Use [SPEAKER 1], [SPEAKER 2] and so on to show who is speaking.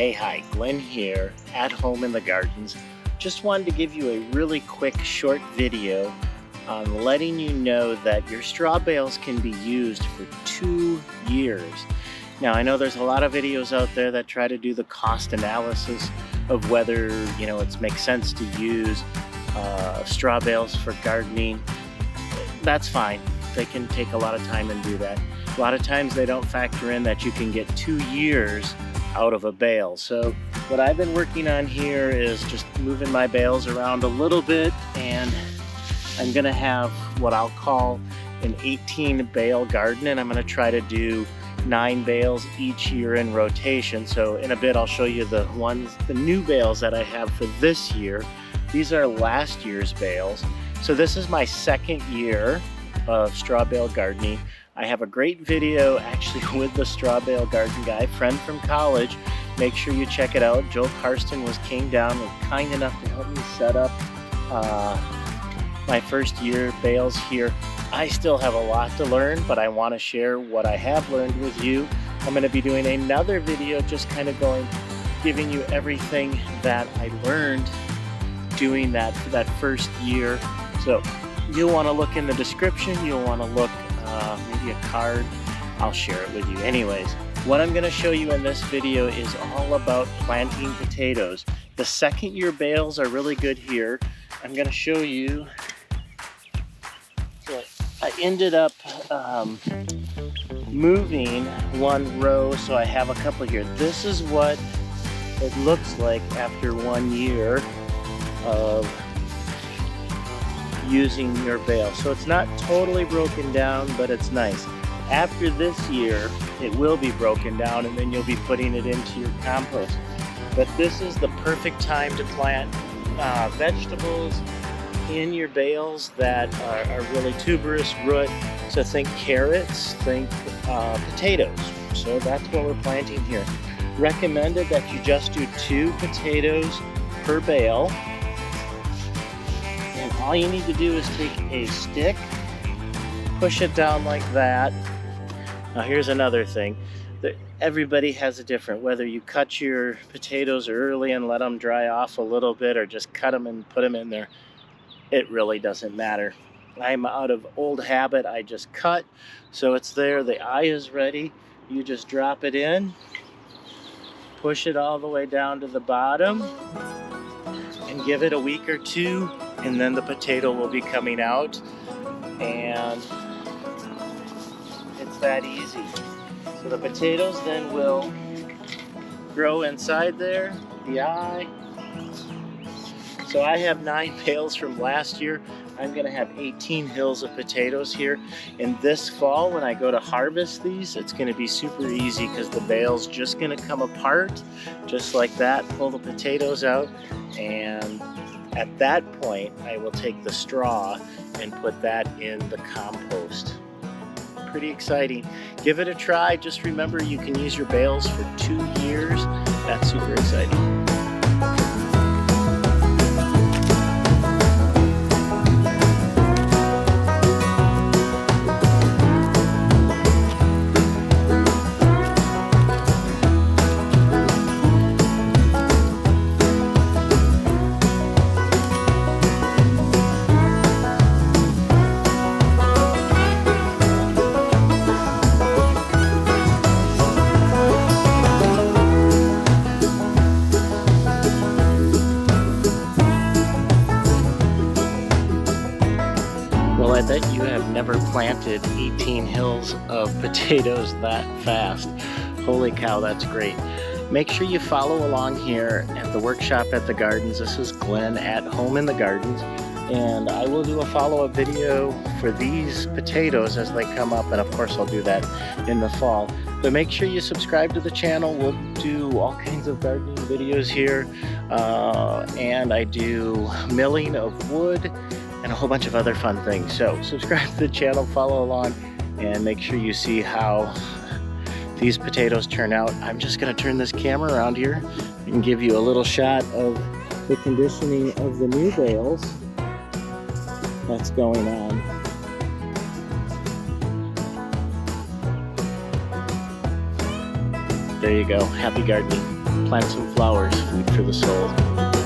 [SPEAKER 1] Hey, hi, Glenn here, at home in the gardens. Just wanted to give you a really quick short video on letting you know that your straw bales can be used for 2 years. Now, I know there's a lot of videos out there that try to do the cost analysis of whether, it makes sense to use straw bales for gardening. That's fine. They can take a lot of time and do that. A lot of times they don't factor in that you can get 2 years out of a bale. So what I've been working on here is just moving my bales around a little bit, and I'm gonna have what I'll call an 18 bale garden, and I'm gonna try to do 9 bales each year in rotation. So in a bit I'll show you the new bales that I have for this year. These are last year's bales. So this is my second year of straw bale gardening. I have a great video actually with the straw bale garden guy, friend from college. Make sure you check it out. Joe Karsten came down and kind enough to help me set up my first year bales here. I still have a lot to learn, but I want to share what I have learned with you. I'm going to be doing another video just kind of giving you everything that I learned doing that for that first year. So you'll want to look in the description. You'll want to look maybe a card. I'll share it with you. Anyways, what I'm going to show you in this video is all about planting potatoes. The second year bales are really good here. I'm going to show you. So I ended up moving one row, so I have a couple here. This is what it looks like after 1 year of using your bale. So it's not totally broken down, but it's nice. After this year, it will be broken down, and then you'll be putting it into your compost. But this is the perfect time to plant vegetables in your bales that are really tuberous root. So think carrots, think potatoes. So that's what we're planting here. Recommended that you just do 2 potatoes per bale. And all you need to do is take a stick, push it down like that. Now here's another thing. Everybody has a different, whether you cut your potatoes early and let them dry off a little bit, or just cut them and put them in there. It really doesn't matter. I'm out of old habit. I just cut, so it's there. The eye is ready. You just drop it in, push it all the way down to the bottom, and give it a week or 2, and then the potato will be coming out, and it's that easy. So the potatoes then will grow inside there, the eye. So I have 9 bales from last year. I'm gonna have 18 hills of potatoes here. And this fall, when I go to harvest these, it's gonna be super easy because the bale's just gonna come apart, just like that, pull the potatoes out, and at that point, I will take the straw and put that in the compost. Pretty exciting. Give it a try. Just remember, you can use your bales for 2 years. That's super exciting. I bet you have never planted 18 hills of potatoes that fast. Holy cow, that's great. Make sure you follow along here at the workshop at the gardens. This is Glenn at home in the gardens, and I will do a follow-up video for these potatoes as they come up, and of course I'll do that in the fall. But make sure you subscribe to the channel. We'll do all kinds of gardening videos here, and I do milling of wood and a whole bunch of other fun things. So subscribe to the channel, follow along, and make sure you see how these potatoes turn out. I'm just gonna turn this camera around here and give you a little shot of the conditioning of the new bales that's going on. There you go. Happy gardening. plant some flowers, food for the soul.